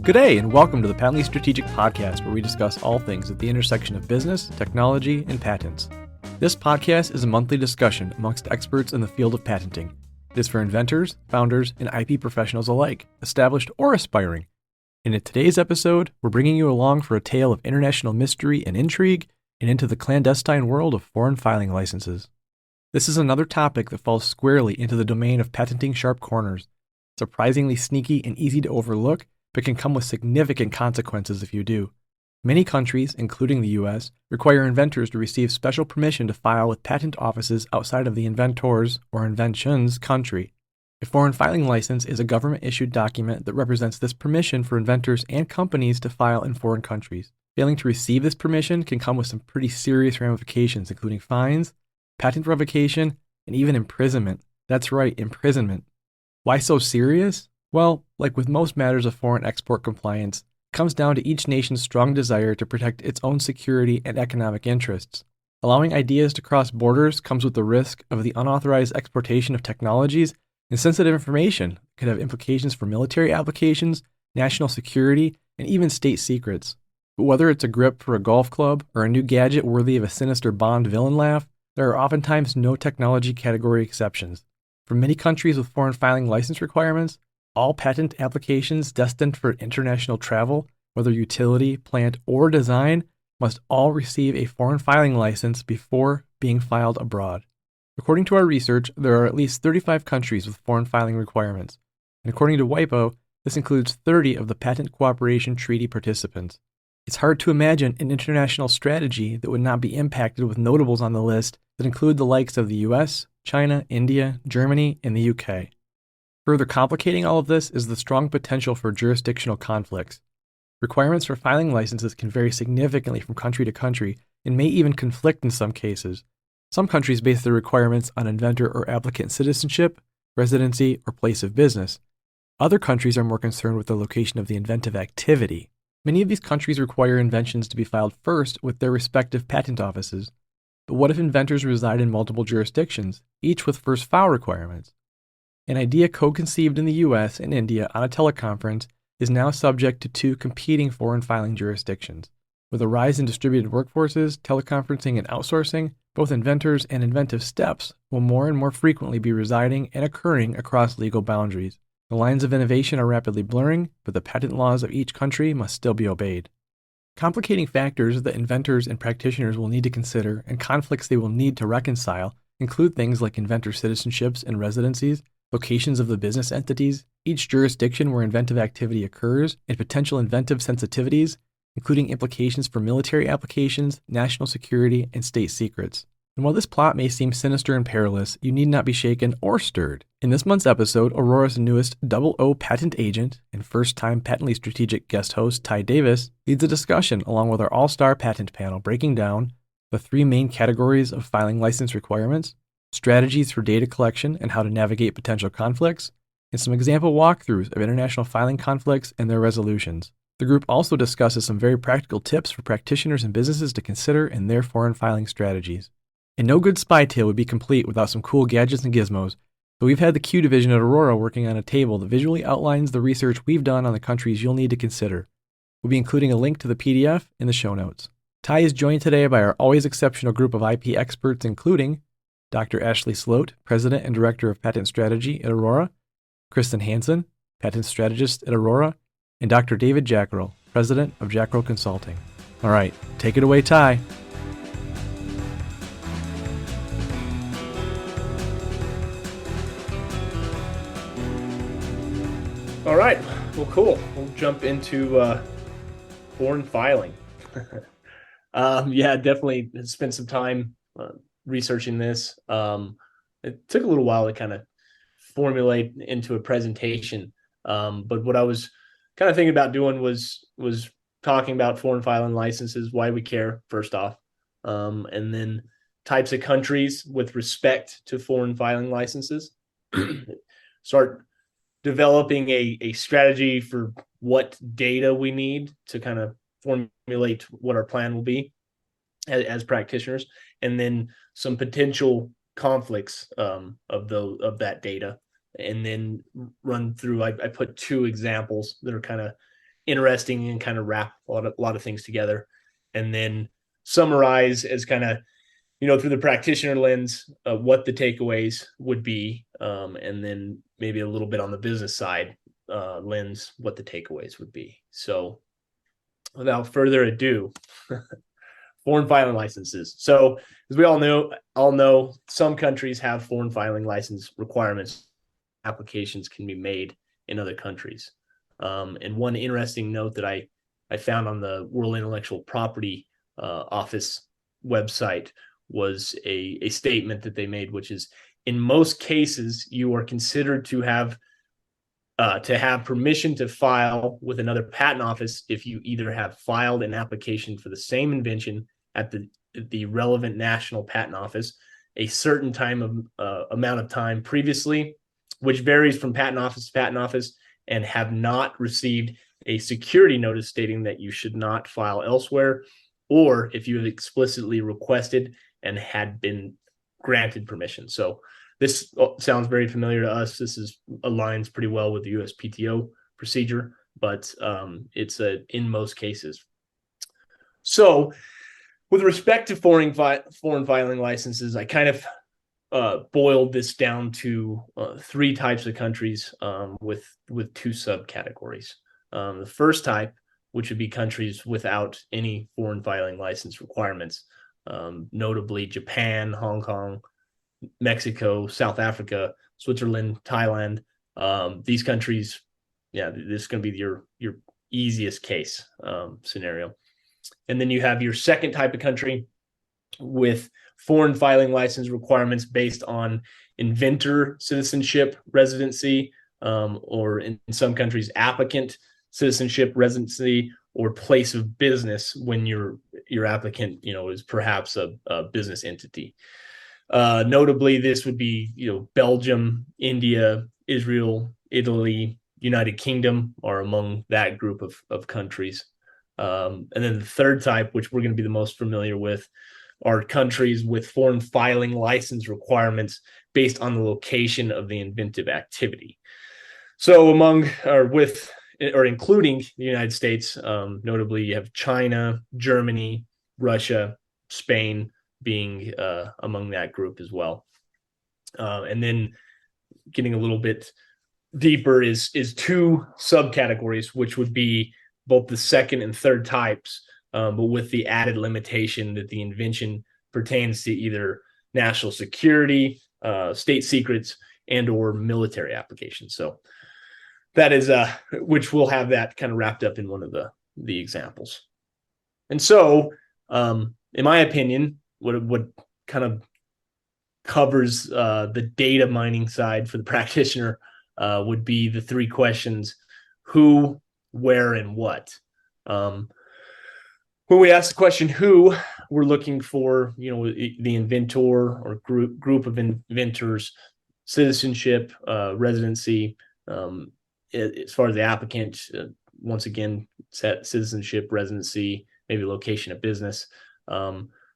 Good day, and welcome to the Patently Strategic Podcast, where we discuss all things at the intersection of business, technology, and patents. This podcast is a monthly discussion amongst experts in the field of patenting. It is for inventors, founders, and IP professionals alike, established or aspiring. And in today's episode, we're bringing you along for a tale of international mystery and intrigue, and into the clandestine world of foreign filing licenses. This is another topic that falls squarely into the domain of patenting sharp corners, surprisingly sneaky and easy to overlook, but can come with significant consequences if you do. Many countries, including the US, require inventors to receive special permission to file with patent offices outside of the inventor's or invention's country. A foreign filing license is a government-issued document that represents this permission for inventors and companies to file in foreign countries. Failing to receive this permission can come with some pretty serious ramifications, including fines, patent revocation, and even imprisonment. That's right, imprisonment. Why so serious? Well, like with most matters of foreign export compliance, it comes down to each nation's strong desire to protect its own security and economic interests. Allowing ideas to cross borders comes with the risk of the unauthorized exportation of technologies and sensitive information that could have implications for military applications, national security, and even state secrets. But whether it's a grip for a golf club or a new gadget worthy of a sinister Bond villain laugh, there are oftentimes no technology category exceptions. For many countries with foreign filing license requirements, all patent applications destined for international travel, whether utility, plant, or design, must all receive a foreign filing license before being filed abroad. According to our research, there are at least 35 countries with foreign filing requirements, and according to WIPO, this includes 30 of the Patent Cooperation Treaty participants. It's hard to imagine an international strategy that would not be impacted with notables on the list that include the likes of the US, China, India, Germany, and the UK. Further complicating all of this is the strong potential for jurisdictional conflicts. Requirements for filing licenses can vary significantly from country to country and may even conflict in some cases. Some countries base their requirements on inventor or applicant citizenship, residency, or place of business. Other countries are more concerned with the location of the inventive activity. Many of these countries require inventions to be filed first with their respective patent offices. But what if inventors reside in multiple jurisdictions, each with first file requirements? An idea co-conceived in the US and India on a teleconference is now subject to two competing foreign filing jurisdictions. With a rise in distributed workforces, teleconferencing, and outsourcing, both inventors and inventive steps will more and more frequently be residing and occurring across legal boundaries. The lines of innovation are rapidly blurring, but the patent laws of each country must still be obeyed. Complicating factors that inventors and practitioners will need to consider and conflicts they will need to reconcile include things like inventor citizenships and residencies, locations of the business entities, each jurisdiction where inventive activity occurs, and potential inventive sensitivities, including implications for military applications, national security, and state secrets. And while this plot may seem sinister and perilous, you need not be shaken or stirred. In this month's episode, Aurora's newest 00 patent agent and first-time Patently Strategic guest host, Ty Davis, leads a discussion along with our all-star patent panel breaking down the three main categories of filing license requirements, strategies for data collection and how to navigate potential conflicts, and some example walkthroughs of international filing conflicts and their resolutions. The group also discusses some very practical tips for practitioners and businesses to consider in their foreign filing strategies. And no good spy tale would be complete without some cool gadgets and gizmos, so we've had the Q division at Aurora working on a table that visually outlines the research we've done on the countries you'll need to consider. We'll be including a link to the PDF in the show notes. Ty is joined today by our always exceptional group of IP experts, including Dr. Ashley Sloat, President and Director of Patent Strategy at Aurora, Kristen Hansen, Patent Strategist at Aurora, and Dr. David Jackrell, President of Jackrell Consulting. All right, take it away, Ty. All right, well, cool. We'll jump into foreign filing. Definitely spent some time researching this. It took a little while to kind of formulate into a presentation. But what I was kind of thinking about doing was talking about foreign filing licenses, why we care, first off, and then types of countries with respect to foreign filing licenses. Start developing a strategy for what data we need to kind of formulate what our plan will be as practitioners, and then some potential conflicts of that data, and then run through. I put two examples that are kind of interesting and kind of wrap a lot of things together, and then summarize as kind of, through the practitioner lens, what the takeaways would be, and then maybe a little bit on the business side lens, what the takeaways would be. So without further ado, foreign filing licenses. So as we all know, some countries have foreign filing license requirements. Applications can be made in other countries. And one interesting note that I found on the World Intellectual Property Office website was a statement that they made, which is, in most cases, you are considered to have permission to file with another patent office if you either have filed an application for the same invention at the relevant national patent office a certain amount of time previously, which varies from patent office to patent office, and have not received a security notice stating that you should not file elsewhere, or if you have explicitly requested and had been granted permission. So this sounds very familiar to us. This aligns pretty well with the USPTO procedure, but it's in most cases. So with respect to foreign filing licenses, I kind of boiled this down to 3 types of countries with 2 subcategories. The first type, which would be countries without any foreign filing license requirements, notably Japan, Hong Kong, Mexico, South Africa, Switzerland, Thailand. These countries, this is going to be your easiest case scenario. And then you have your second type of country with foreign filing license requirements based on inventor citizenship, residency, or in some countries, applicant citizenship, residency, or place of business when your applicant, is perhaps a business entity. Notably, this would be, Belgium, India, Israel, Italy, United Kingdom are among that group of countries. And then the third type, which we're going to be the most familiar with, are countries with foreign filing license requirements based on the location of the inventive activity. So including the United States, notably you have China, Germany, Russia, Spain being among that group as well. And then getting a little bit deeper is 2 subcategories, which would be both the second and third types, but with the added limitation that the invention pertains to either national security, state secrets, and or military applications. So that is which we'll have that kind of wrapped up in one of the examples. And so, in my opinion, what kind of covers the data mining side for the practitioner would be the 3 questions: who, where, and what. When we ask the question who, we're looking for, the inventor or group of inventors, citizenship, residency. As far as the applicant, once again, citizenship, residency, maybe location of business.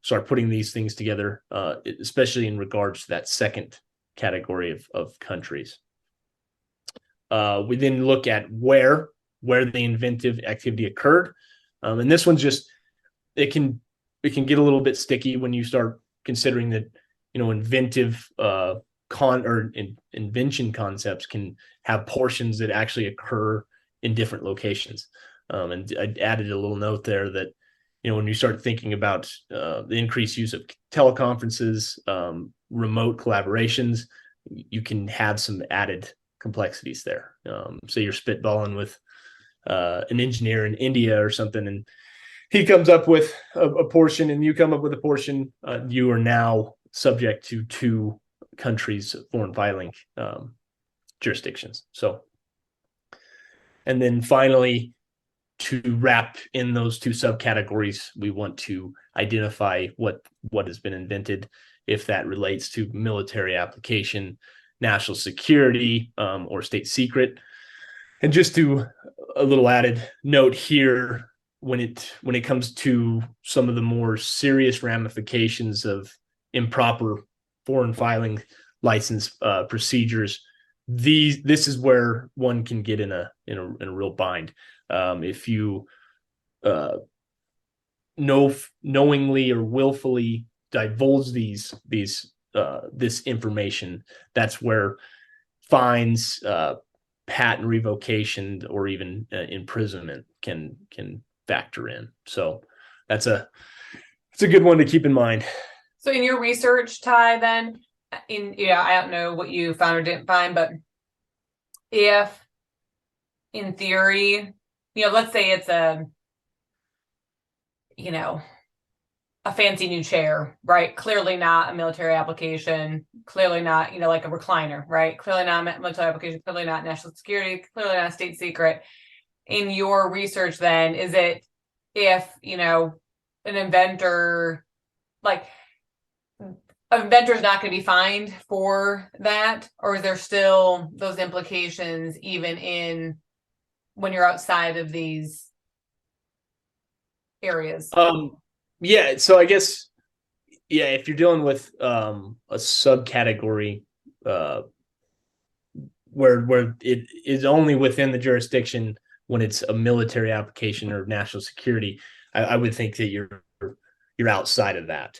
Start putting these things together, especially in regards to that second category of countries. We then look at where the inventive activity occurred, and this one's just it can get a little bit sticky when you start considering that inventive invention concepts can have portions that actually occur in different locations. And I added a little note there that when you start thinking about the increased use of teleconferences, remote collaborations, you can have some added complexities there. So you're spitballing with an engineer in India or something, and he comes up with a portion, and you come up with a portion. You are now subject to 2 countries' foreign filing jurisdictions. So, and then finally, to wrap in those 2 subcategories, we want to identify what has been invented, if that relates to military application, national security, or state secret. And just to a little added note here, when it comes to some of the more serious ramifications of improper foreign filing license procedures, this is where one can get in a real bind. If you knowingly or willfully divulge this information, that's where fines, patent revocation, or even imprisonment can factor in. So it's a good one to keep in mind. So in your research, Ty, then, I don't know what you found or didn't find, but if in theory, let's say it's a fancy new chair, right? Clearly not a military application, clearly not, like a recliner, right? Clearly not a military application, clearly not national security, clearly not a state secret. In your research, then, is it if, an inventor, like, an inventor is not going to be fined for that, or is there still those implications even in when you're outside of these areas? Yeah, so I guess, if you're dealing with a subcategory where it is only within the jurisdiction when it's a military application or national security, I would think that you're outside of that.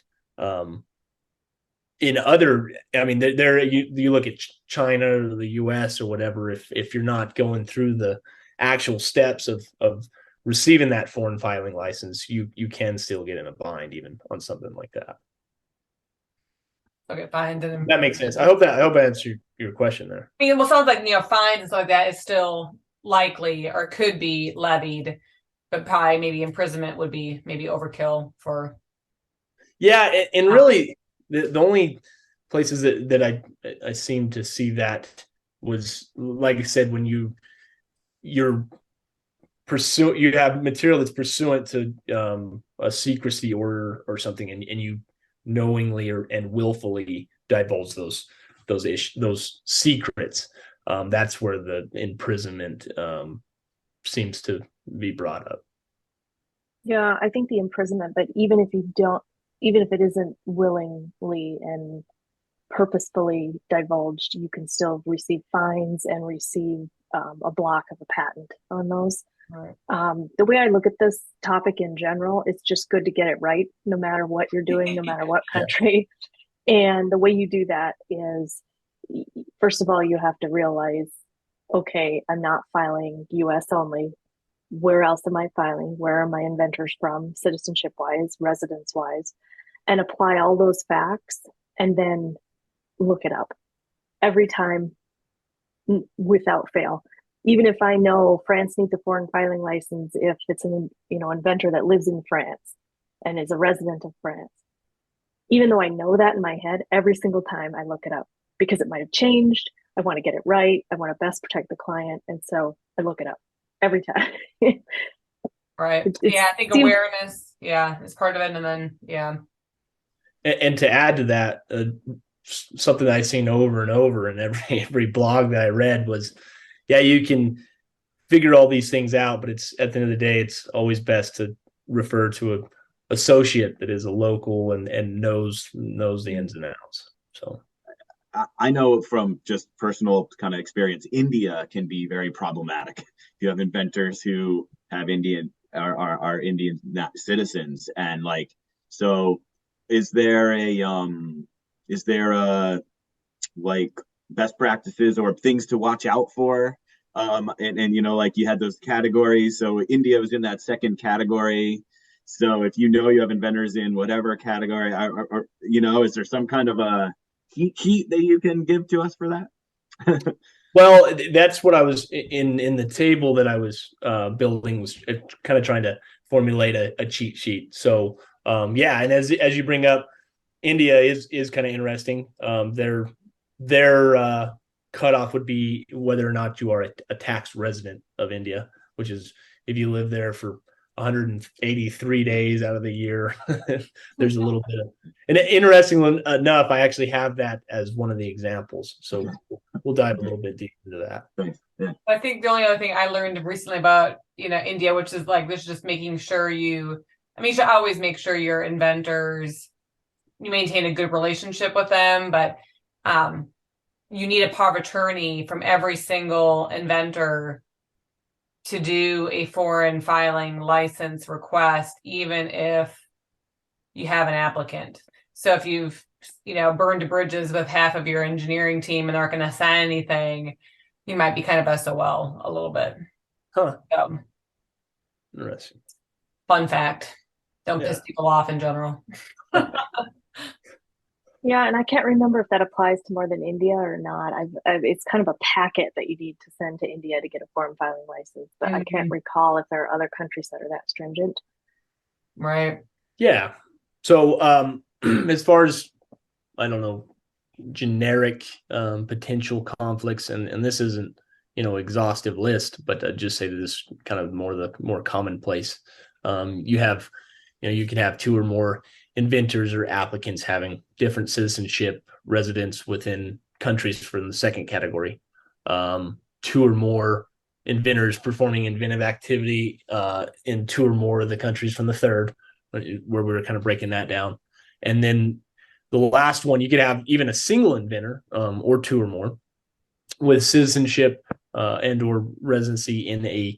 In other, there you look at China or the US or whatever, if you're not going through the actual steps of receiving that foreign filing license, you can still get in a bind even on something like that. Okay, fine. That makes sense. I hope I answered your question there. I mean, well, it sounds like, fines and stuff like that is still likely or could be levied, but probably maybe imprisonment would be maybe overkill for. Yeah, and really the only places that I seem to see that was, like I said, when you have material that's pursuant to a secrecy order or something, and you knowingly and willfully divulge those secrets. That's where the imprisonment seems to be brought up. Yeah, I think the imprisonment, but even if it isn't willingly and purposefully divulged, you can still receive fines and receive a block of a patent on those. Right. The way I look at this topic in general, it's just good to get it right, no matter what you're doing, no matter what country. And the way you do that is, first of all, you have to realize, okay, I'm not filing US only. Where else am I filing? Where are my inventors from, citizenship wise, residence wise? And apply all those facts and then look it up every time without fail. Even if I know France needs a foreign filing license, if it's an inventor that lives in France and is a resident of France, even though I know that in my head, every single time I look it up because it might have changed. I want to get it right. I want to best protect the client. And so I look it up every time. Right. I think awareness, is part of it. And then, And to add to that, something that I've seen over and over in every blog that I read was, you can figure all these things out, but it's at the end of the day, it's always best to refer to an associate that is a local and knows the ins and outs. So I know from just personal kind of experience, India can be very problematic. You have inventors who have are Indian citizens, and so is there a like best practices or things to watch out for? And you had those categories. So India was in that second category. So if you have inventors in whatever category, or is there some kind of a heat that you can give to us for that? Well, that's what I was in the table that I was building, was kind of trying to formulate a cheat sheet. So and as you bring up, India is kind of interesting. Their cutoff would be whether or not you are a tax resident of India, which is if you live there for 183 days out of the year. There's a little bit of, and interesting enough, I actually have that as one of the examples. So we'll dive a little bit deeper into that. I think the only other thing I learned recently about, India, which is this is just making sure you should always make sure your inventors, you maintain a good relationship with them, but you need a power of attorney from every single inventor to do a foreign filing license request, even if you have an applicant. So if you've, burned bridges with half of your engineering team and aren't going to sign anything, you might be kind of SOL a little bit. Huh. So, Interesting. fun fact. Don't Yeah. piss people off in general. Yeah, and I can't remember if that applies to more than India or not. It's kind of a packet that you need to send to India to get a foreign filing license, but I can't recall if there are other countries that are that stringent. Right. Yeah. So as far as, I don't know, generic potential conflicts, and this isn't, exhaustive list, but I'd just say that this is kind of the more commonplace. You have, you can have two or more inventors or applicants having different citizenship residence within countries from the second category. Two or more inventors performing inventive activity in two or more of the countries from the third, where we were kind of breaking that down. And then the last one, you could have even a single inventor or two or more with citizenship and or residency in a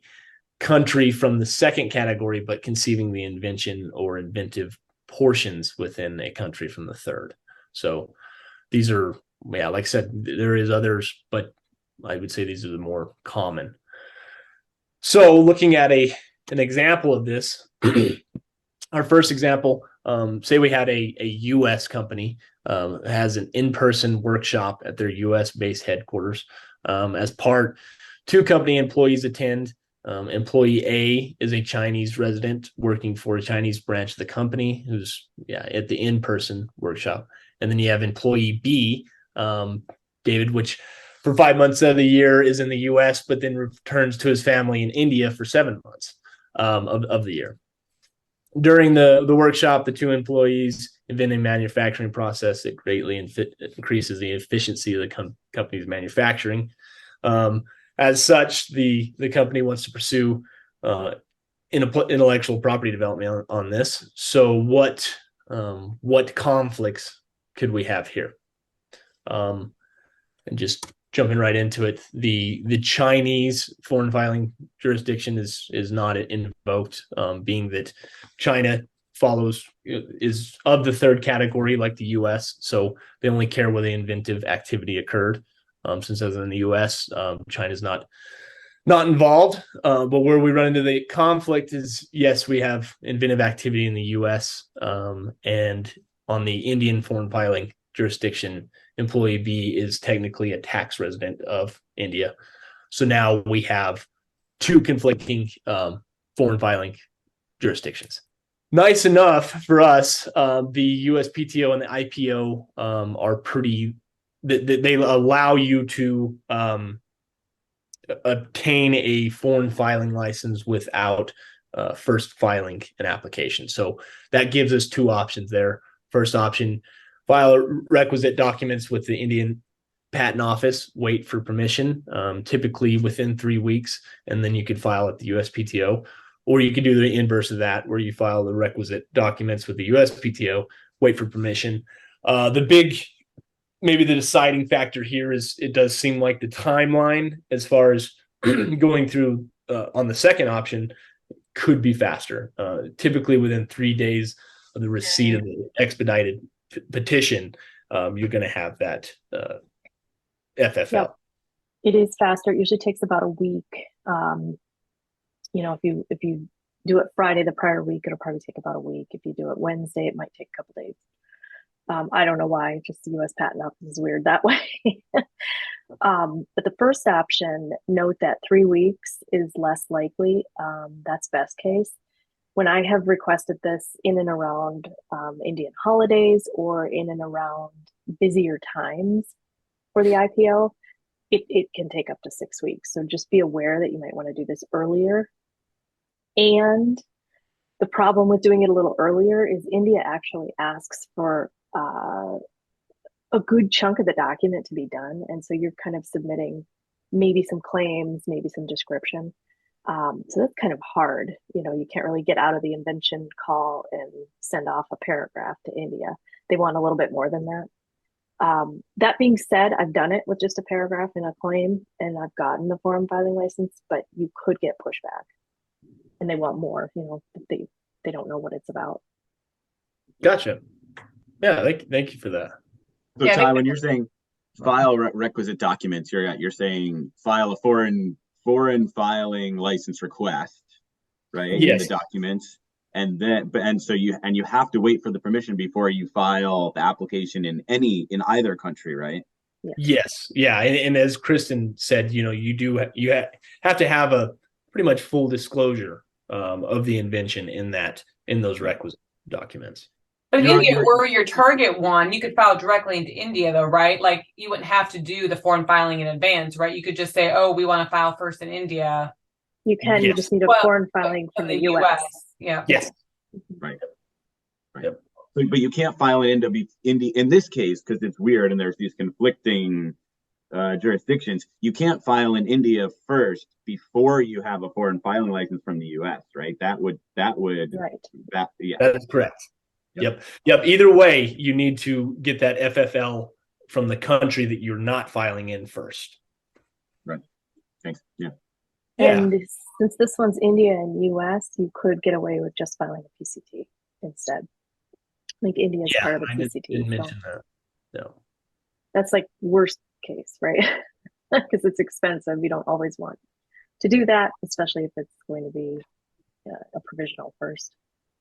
country from the second category, but conceiving the invention or inventive portions within a country from the third. So these are, like I said, there is others, but I would say these are the more common. So looking at an example of this, our first example, say we had a U.S. company has an in-person workshop at their U.S.-based headquarters. As part, two company employees attend. Employee A is a Chinese resident working for a Chinese branch of the company who's at the in-person workshop. And then you have employee B, David, which for 5 months of the year is in the U.S., but then returns to his family in India for 7 months of the year. During the workshop, the two employees inventing manufacturing process that greatly increases the efficiency of the company's manufacturing. As such, the company wants to pursue intellectual property development on this. So what conflicts could we have here? And just jumping right into it, the Chinese foreign filing jurisdiction is not invoked, being that China is of the third category like the U.S., so they only care where the inventive activity occurred. Since as in the U.S., China's not involved. But where we run into the conflict is, yes, we have inventive activity in the U.S. And on the Indian foreign filing jurisdiction, employee B is technically a tax resident of India. So now we have two conflicting foreign filing jurisdictions. Nice enough for us, the USPTO and the IPO are pretty. They allow you to obtain a foreign filing license without first filing an application. So that gives us two options there. First option, file requisite documents with the Indian Patent Office, wait for permission, typically within 3 weeks, and then you could file at the USPTO. Or you could do the inverse of that, where you file the requisite documents with the USPTO, wait for permission. Maybe the deciding factor here is it does seem like the timeline as far as going through on the second option could be faster. Typically within 3 days of the receipt of the expedited petition, you're going to have that FFL. Yep. It is faster. It usually takes about a week. If you do it Friday the prior week, it'll probably take about a week. If you do it Wednesday, it might take a couple days. I don't know why, just the U.S. Patent Office is weird that way. But the first option, note that 3 weeks is less likely. That's best case. When I have requested this in and around Indian holidays or in and around busier times for the IPO, it can take up to 6 weeks. So just be aware that you might want to do this earlier. And the problem with doing it a little earlier is India actually asks for a good chunk of the document to be done. And so you're kind of submitting maybe some claims, maybe some description. So that's kind of hard. You can't really get out of the invention call and send off a paragraph to India. They want a little bit more than that. That being said, I've done it with just a paragraph in a claim, and I've gotten the foreign filing license, but you could get pushback, and they want more. They don't know what it's about. Gotcha. Yeah, thank you for that. So Yeah, Ty, when you're saying file requisite documents, you're saying file a foreign filing license request, right? In Yes. the documents, and so you have to wait for the permission before you file the application in either country, right? Yes. Yeah. And as Kristen said, you have to have a pretty much full disclosure of the invention in those requisite documents. But if You're- India you're- were your target one, you could file directly into India, though, right? Like you wouldn't have to do the foreign filing in advance, right? You could just say, "Oh, we want to file first in India." You can. You Yes. just need a Well, foreign filing from the US. Yeah. Yes. Right. Yep. But you can't file it in this case because it's weird and there's these conflicting jurisdictions. You can't file in India first before you have a foreign filing license from the US, right? That would Right. yeah. That is correct. Yep. Either way, you need to get that FFL from the country that you're not filing in first. Right. Thanks. Yeah. And since this one's India and US, you could get away with just filing a PCT instead. Like India is part of the PCT. Didn't mention that. No. That's like worst case, right? Because it's expensive. You don't always want to do that, especially if it's going to be a provisional first.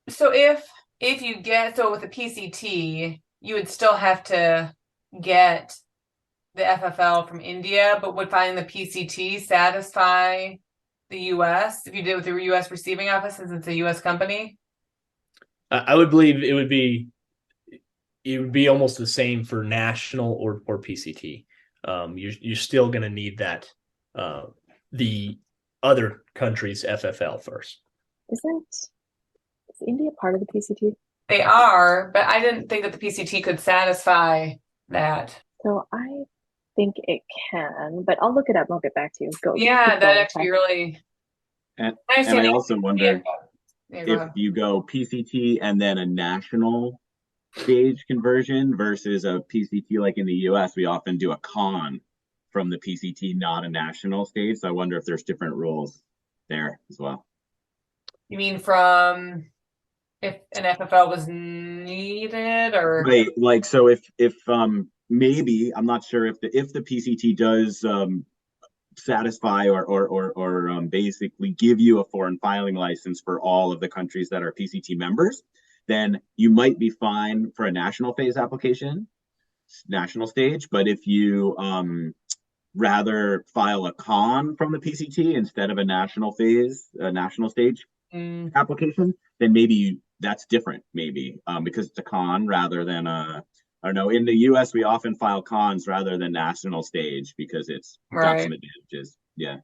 So if you get with the PCT, you would still have to get the FFL from India, but would filing the PCT satisfy the US if you did it with the US receiving office since it's a US company? I would believe it would be almost the same for national or PCT. You're still going to need that the other country's FFL first. Is India part of the PCT? They are, but I didn't think that the PCT could satisfy that. So I think it can, but I'll look it up and I'll get back to you. That'd actually be really. And I also wonder if you go PCT and then a national stage conversion versus a PCT like in the US, we often do a con from the PCT, not a national stage. So I wonder if there's different rules there as well. You mean from if an FFL was needed, or right? Like so, if maybe I'm not sure if the PCT does satisfy or basically give you a foreign filing license for all of the countries that are PCT members, then you might be fine for a national phase application, national stage. But if you rather file a con from the PCT instead of a national phase, a national stage application, then maybe that's different, because it's a con rather than a, I don't know. In the US, we often file cons rather than national stage because it's got some advantages. Yeah.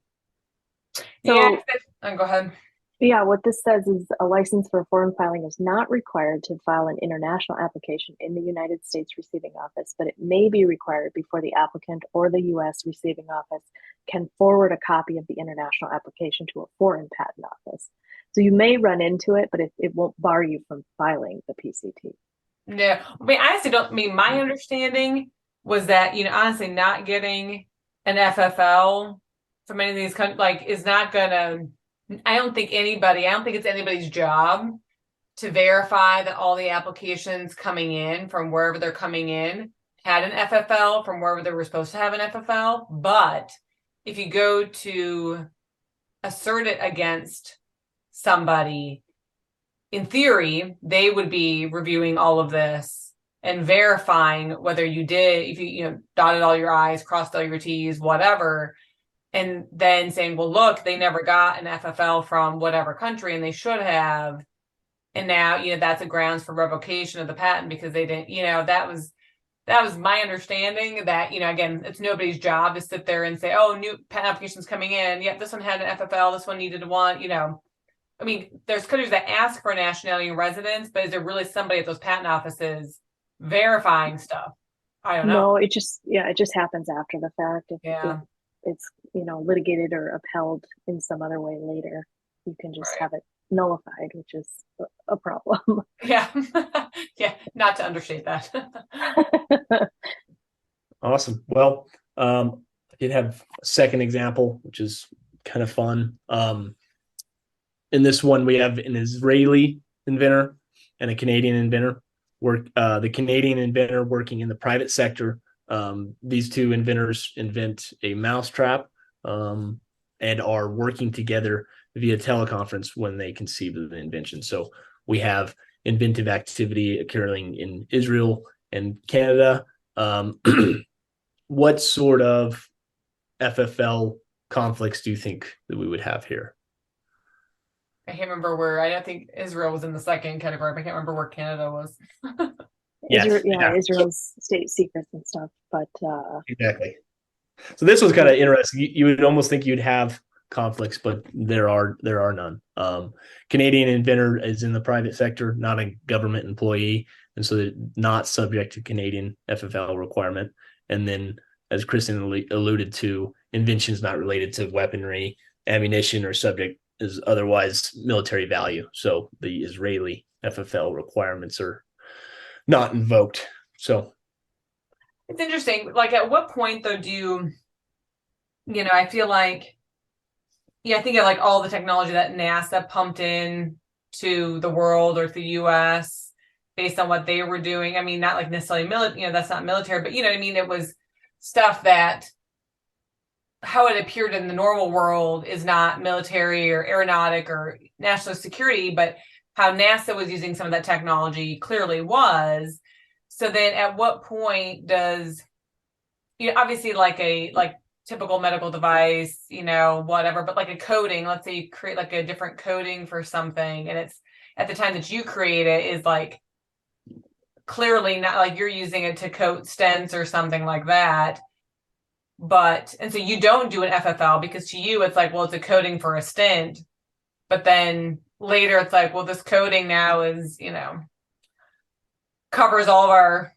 So, go ahead. Yeah, what this says is a license for foreign filing is not required to file an international application in the United States receiving office, but it may be required before the applicant or the US receiving office can forward a copy of the international application to a foreign patent office. So you may run into it, but it won't bar you from filing the PCT. No, I mean, I honestly don't. I mean, my understanding was that, honestly, not getting an FFL from any of these countries, is not gonna. I don't think it's anybody's job to verify that all the applications coming in from wherever they're coming in had an FFL from wherever they were supposed to have an FFL. But if you go to assert it against somebody, in theory, they would be reviewing all of this and verifying whether you did, if you dotted all your I's, crossed all your T's, whatever, and then saying, well, look, they never got an FFL from whatever country and they should have. And now, that's a grounds for revocation of the patent because they didn't, that was my understanding that, again, it's nobody's job to sit there and say, oh, new patent applications coming in. Yep, this one had an FFL, this one needed one, I mean, there's countries that ask for nationality and residence, but is there really somebody at those patent offices verifying stuff? I don't know. No, it just happens after the fact. If it's litigated or upheld in some other way later, you can just have it nullified, which is a problem. Yeah. Not to understate that. Awesome. Well, I did have a second example, which is kind of fun. In this one, we have an Israeli inventor and a Canadian inventor. The Canadian inventor working in the private sector. These two inventors invent a mousetrap and are working together via teleconference when they conceive of the invention. So we have inventive activity occurring in Israel and Canada. What sort of FFL conflicts do you think that we would have here? I can't remember where. I don't think Israel was in the second category, but I can't remember where Canada was. Israel, Yes, yeah, Israel's state secrets and stuff, but exactly. So this was kind of interesting. You would almost think you'd have conflicts, but there are none. Canadian inventor is in the private sector, not a government employee, and so they're not subject to Canadian FFL requirement. And then, as Kristen alluded to, inventions not related to weaponry, ammunition, or subject is otherwise military value. So the Israeli FFL requirements are not invoked. So It's interesting. Like, at what point though I feel like, I think of like all the technology that NASA pumped in to the world or to the US based on what they were doing. I mean, not like necessarily military, that's not military, but you know what I mean? It was stuff that how it appeared in the normal world is not military or aeronautic or national security, but how NASA was using some of that technology clearly was. So then at what point does, obviously like typical medical device, whatever, but like a coating, let's say you create like a different coating for something, and it's at the time that you create it is like clearly not like you're using it to coat stents or something like that. And so you don't do an FFL because to you it's like, well, it's a coating for a stent. But then later it's like, well, this coating now is, covers all of our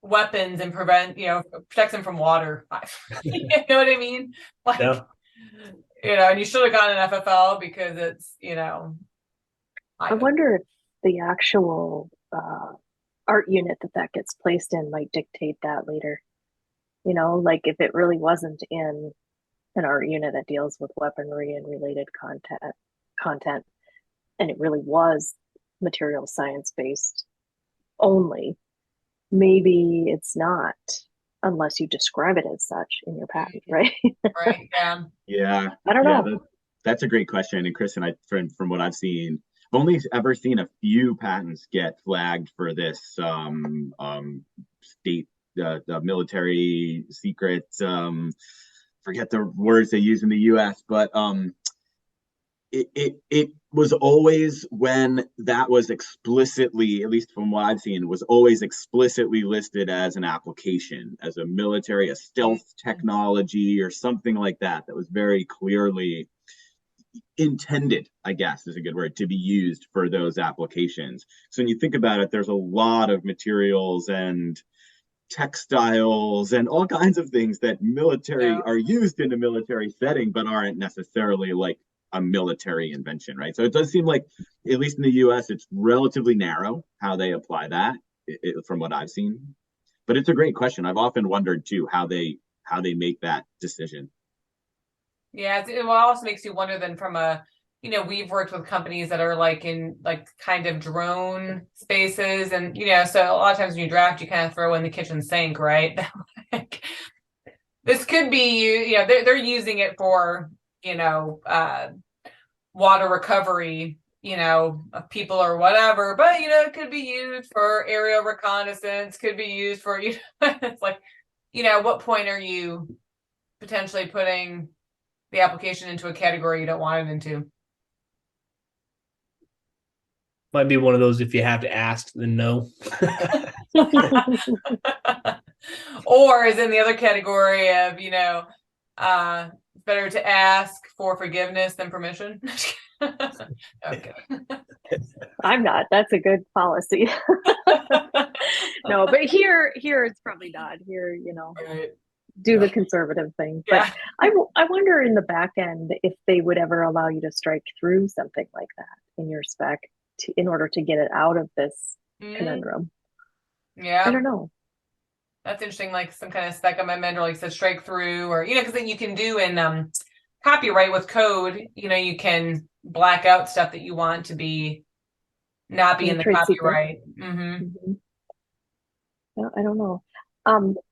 weapons and protects them from water. You know what I mean? Like, yeah. And you should have gotten an FFL because it's, I wonder if the actual art unit that gets placed in might dictate that later. Like if it really wasn't in an art unit that deals with weaponry and related content, and it really was material science based only, maybe it's not unless you describe it as such in your patent, right? Right. Yeah. Yeah. I don't know. That's a great question. And Chris and I, from what I've seen, I've only ever seen a few patents get flagged for this state, the military secret. Forget the words they use in the U.S., but it was always when that was explicitly, at least from what I've seen, was always explicitly listed as an application, as a military, a stealth technology or something like that. That was very clearly intended, I guess is a good word, to be used for those applications. So when you think about it, there's a lot of materials and textiles and all kinds of things that military are used in a military setting, but aren't necessarily like a military invention, right? So it does seem like, at least in the US, it's relatively narrow how they apply that from what I've seen. But it's a great question. I've often wondered too how they make that decision. Yeah, it also makes you wonder then from we've worked with companies that are like in like kind of drone spaces, and so a lot of times when you draft, you kind of throw in the kitchen sink, right? Like, this could be they're using it for water recovery, of people or whatever, but it could be used for aerial reconnaissance, could be used for it's like, at what point are you potentially putting the application into a category you don't want it into? Might be one of those, if you have to ask, then no. Or is in the other category of, better to ask for forgiveness than permission. Okay. I'm not. That's a good policy. No, but here it's probably not. Here, Right. do the conservative thing. But Yeah. I wonder in the back end if they would ever allow you to strike through something like that in your spec in order to get it out of this conundrum. Yeah. I don't know. That's interesting, like some kind of spec amendment or like said strike through, or because then you can do in copyright with code, you can black out stuff that you want to not be in the copyright. Mm-hmm. No, I don't know.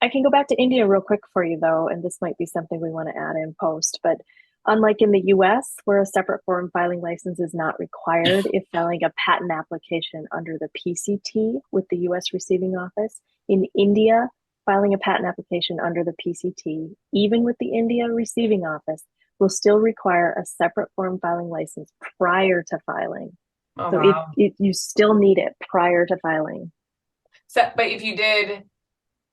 I can go back to India real quick for you though, and this might be something we want to add in post, but unlike in the US, where a separate foreign filing license is not required if filing a patent application under the PCT with the US receiving office, in India, filing a patent application under the PCT, even with the India receiving office, will still require a separate foreign filing license prior to filing. Oh, so wow. you still need it prior to filing. So, but if you did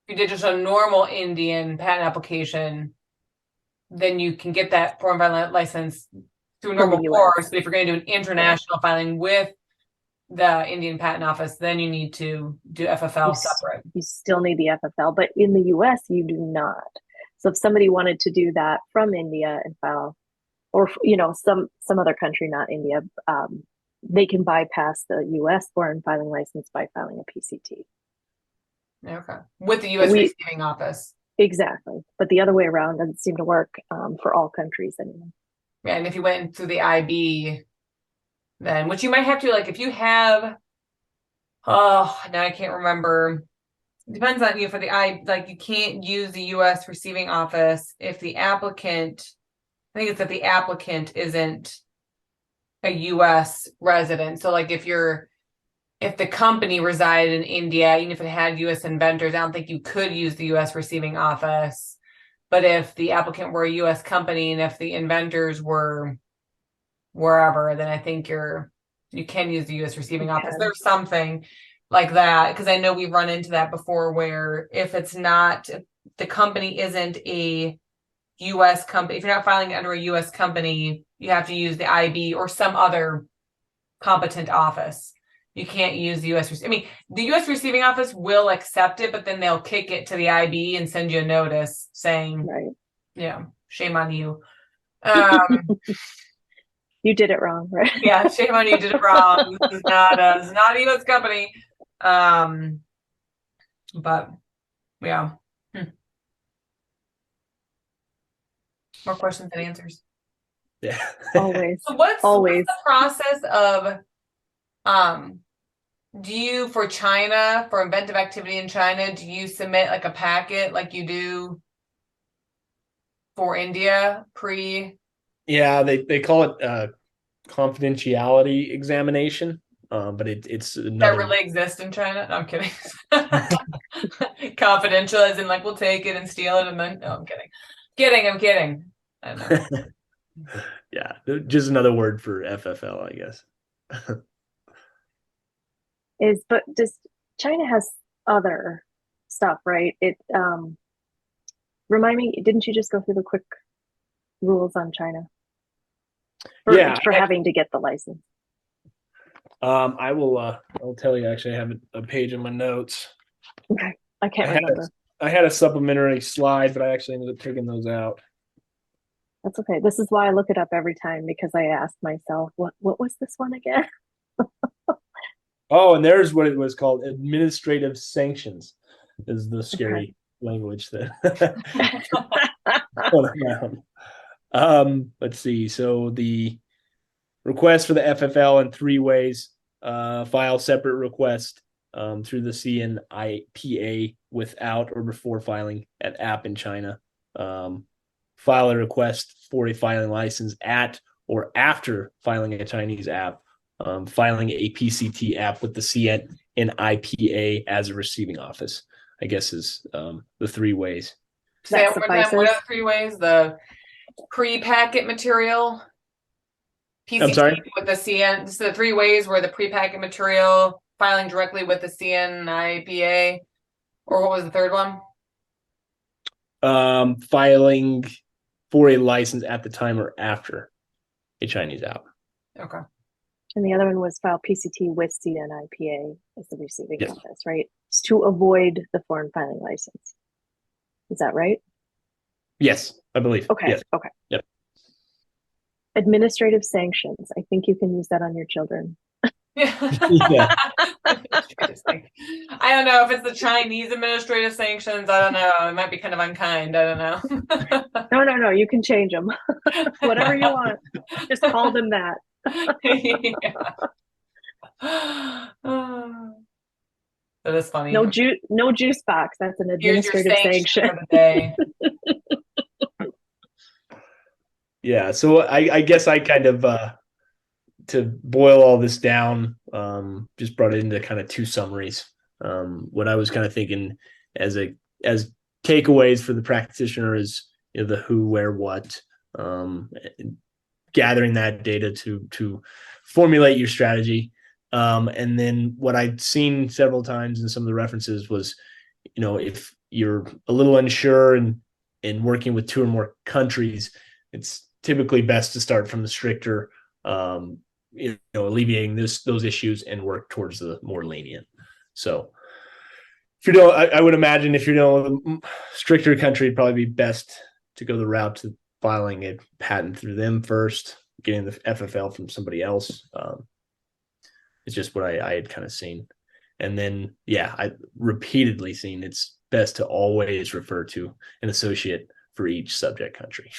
just a normal Indian patent application, then you can get that foreign filing license through a normal course. But if you're going to do an international filing with the Indian Patent Office, then you need to do FFL separate. You still need the FFL, but in the US, you do not. So if somebody wanted to do that from India and file, or some other country, not India, they can bypass the US foreign filing license by filing a PCT. Okay. With the US receiving office. Exactly. But the other way around doesn't seem to work for all countries anymore. Yeah, and if you went through the IB, then, which you might have to, like, if you have, now I can't remember. It depends on you for the like, you can't use the US receiving office if the applicant, I think it's that the applicant isn't a US resident. So like if the company resided in India, even if it had US inventors, I don't think you could use the US receiving office. But if the applicant were a US company and if the inventors were wherever, then I think you can use the US receiving office. There's something like that, because I know we've run into that before, where if the company isn't a US company, if you're not filing under a US company, you have to use the IB or some other competent office. You can't use the US. I mean, the US receiving office will accept it, but then they'll kick it to the IB and send you a notice saying, right, yeah, shame on you. You did it wrong, right? Yeah, shame on you, you did it wrong. This is not a US company. But yeah. More questions than answers. Yeah. Always. So what's the process of do you, for China, for inventive activity in China, do you submit like a packet like you do for India Yeah, they call it confidentiality examination, but it's another. That really exists in China? No, I'm kidding. Confidential as in like we'll take it and steal it and then no, I'm kidding. I'm kidding. I know. Yeah, just another word for FFL, I guess. But China has other stuff, right? It remind me, didn't you just go through the quick rules on China for having to get the license? I will I'll tell you, actually I have a page in my notes. Okay. I can't remember. I had a supplementary slide, but I actually ended up taking those out. That's okay. This is why I look it up every time, because I asked myself, what was this one again? Oh, and there's what it was called. Administrative sanctions is the scary language that let's see. So the request for the FFL in 3 ways: file separate request through the CNIPA without or before filing an app in China. File a request for a filing license at or after filing a Chinese app. Filing a PCT app with the CNIPA as a receiving office, I guess, is the 3 ways. Say what are the 3 ways? The pre-packet material, PCT I'm sorry? with the CN. This is the 3 ways where the pre-packet material, filing directly with the CNIPA, or what was the third one? Filing for a license at the time or after a Chinese app. Okay. And the other one was file PCT with CNIPA as the receiving office, right? It's to avoid the foreign filing license. Is that right? Yes, I believe. Okay. Yes. Okay. Yep. Administrative sanctions. I think you can use that on your children. Yeah. I don't know if it's the Chinese administrative sanctions. I don't know. It might be kind of unkind. I don't know. No. You can change them. Whatever you want. Just call them that. That is funny. No juice box. That's an Here's your administrative sanction. for the day. Yeah. So I guess I kind of to boil all this down, just brought it into kind of two summaries. What I was kind of thinking as takeaways for the practitioner is, you know, the who, where, what, gathering that data to formulate your strategy. And then what I'd seen several times in some of the references was, you know, if you're a little unsure and working with two or more countries, it's typically best to start from the stricter, you know, alleviating those issues and work towards the more lenient. So if you don't, I would imagine if you're dealing with a stricter country, it'd probably be best to go the route to filing a patent through them first, getting the FFL from somebody else. It's just what I had kind of seen. And then, yeah, I repeatedly seen it's best to always refer to an associate for each subject country.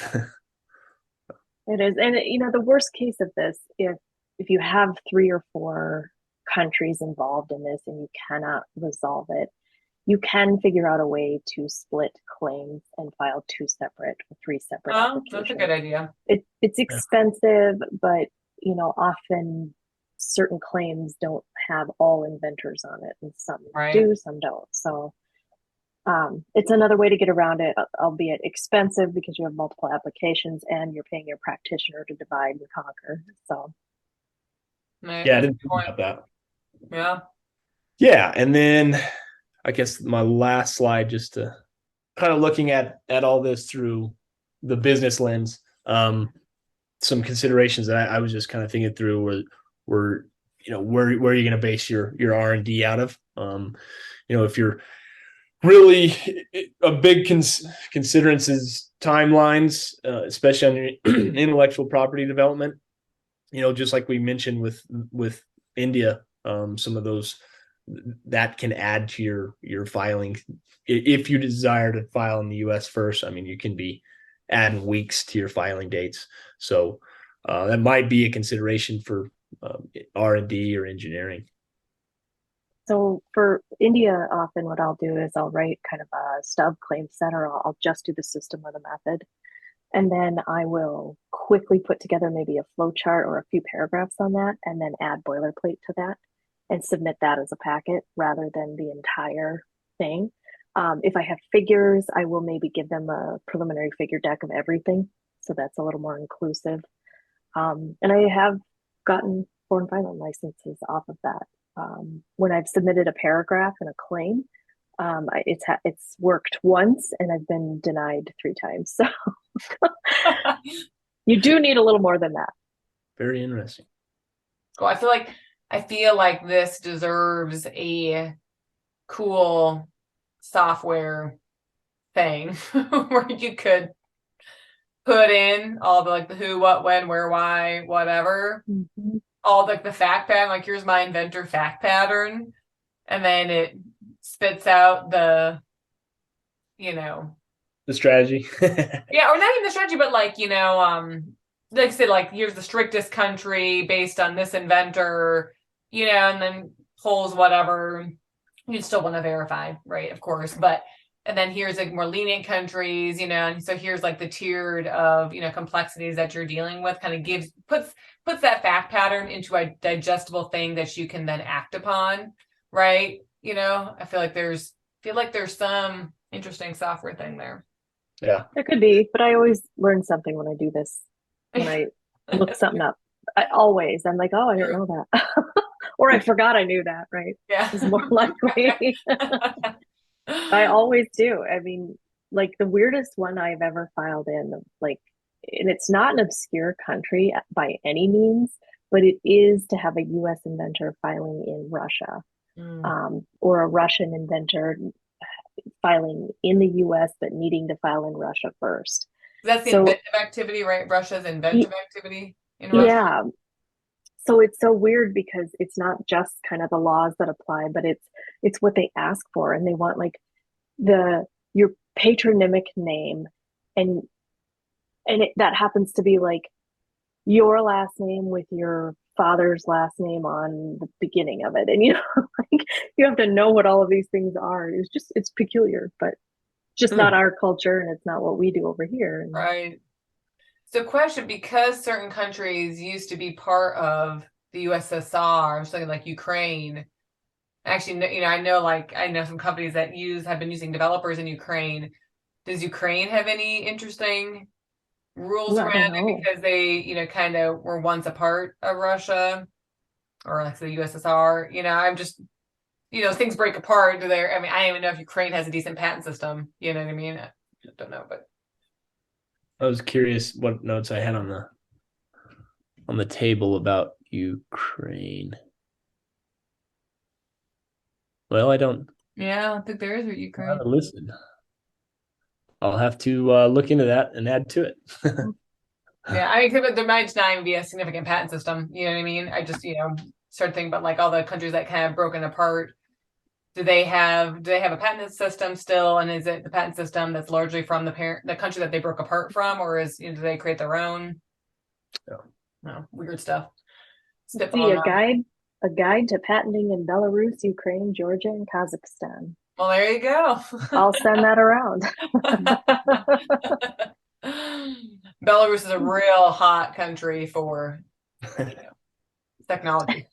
It is. And, you know, the worst case of this, if you have 3 or 4 countries involved in this and you cannot resolve it, you can figure out a way to split claims and file 2 separate or 3 separate applications. That's a good idea. It's expensive, but, you know, often certain claims don't have all inventors on it, and some do, some don't. So it's another way to get around it, albeit expensive because you have multiple applications and you're paying your practitioner to divide and conquer. So yeah, I didn't think about that. Yeah. Yeah. And then I guess my last slide, just to kind of looking at all this through the business lens, some considerations that I was just kind of thinking through were, you know, where are you going to base your R&D out of? You know, if you're really a big considerance is timelines, especially on your intellectual property development. You know, just like we mentioned with India, some of those that can add to your filing. If you desire to file in the U.S. first, I mean, you can be adding weeks to your filing dates. So that might be a consideration for R&D or engineering. So for India, often what I'll do is I'll write kind of a stub claim set, or I'll just do the system or the method. And then I will quickly put together maybe a flow chart or a few paragraphs on that, and then add boilerplate to that and submit that as a packet rather than the entire thing. If I have figures, I will maybe give them a preliminary figure deck of everything. So that's a little more inclusive. And I have gotten foreign filing licenses off of that. When I've submitted a paragraph and a claim, it's worked once and I've been denied 3 times. So you do need a little more than that. Very interesting. Well, I feel like this deserves a cool software thing where you could put in all the who, what, when, where, why, whatever. Mm-hmm. All the fact pattern, like here's my inventor fact pattern, and then it spits out the strategy. Yeah, or not even the strategy, but like I said, like here's the strictest country based on this inventor, and then pulls whatever you'd still want to verify, right? Of course, but and then here's like more lenient countries, and so here's like the tiered of complexities that you're dealing with. Kind of puts that fact pattern into a digestible thing that you can then act upon, right? I feel like there's some interesting software thing there. Yeah, there could be, but I always learn something when I do this. When I look something up, I'm like, oh, I didn't know that, or I forgot I knew that. Right? Yeah, it's more likely. I always do. I mean, like the weirdest one I've ever filed in, like, and it's not an obscure country by any means, but it is to have a U.S. inventor filing in Russia, or a Russian inventor filing in the U.S. but needing to file in Russia first. That's the inventive activity, right? Russia's inventive activity in Russia. Yeah. So it's so weird because it's not just kind of the laws that apply, but it's what they ask for, and they want like your patronymic name, and that happens to be like your last name with your father's last name on the beginning of it, and like you have to know what all of these things are. It's peculiar, but just not our culture, and it's not what we do over here. Right. So question, because certain countries used to be part of the USSR, something like Ukraine. Actually, I know some companies that have been using developers in Ukraine. Does Ukraine have any interesting rules around it because they, kind of were once a part of Russia or like the USSR? I'm just, things break apart there. I mean, I don't even know if Ukraine has a decent patent system. You know what I mean? I don't know, but I was curious what notes I had on the table about Ukraine. Well, I don't. Yeah, I don't think there is with Ukraine. Listen, I'll have to look into that and add to it. Yeah, I mean, there might not even be a significant patent system. You know what I mean? I just, started thinking about like all the countries that kind of broken apart. Do they have a patent system still? And is it the patent system that's largely from the country that they broke apart from, or do they create their own? No, weird stuff. See a guide to patenting in Belarus, Ukraine, Georgia, and Kazakhstan. Well, there you go. I'll send that around. Belarus is a real hot country for technology.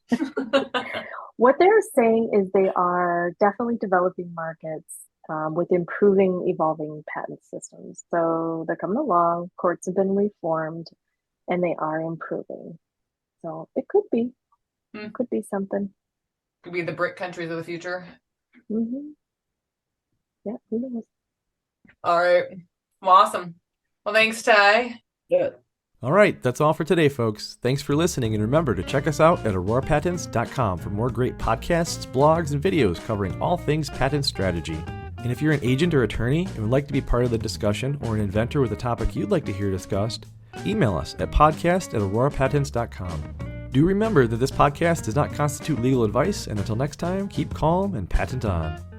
What they're saying is they are definitely developing markets with improving, evolving patent systems. So they're coming along, courts have been reformed, and they are improving. So it could be. Could be something. Could be the BRIC countries of the future. Mm-hmm. Yeah, who knows? All right. Well, awesome. Well, thanks, Ty. Yeah. All right, that's all for today, folks. Thanks for listening, and remember to check us out at aurorapatents.com for more great podcasts, blogs, and videos covering all things patent strategy. And if you're an agent or attorney and would like to be part of the discussion, or an inventor with a topic you'd like to hear discussed, email us at podcast@aurorapatents.com. Do remember that this podcast does not constitute legal advice, and until next time, keep calm and patent on.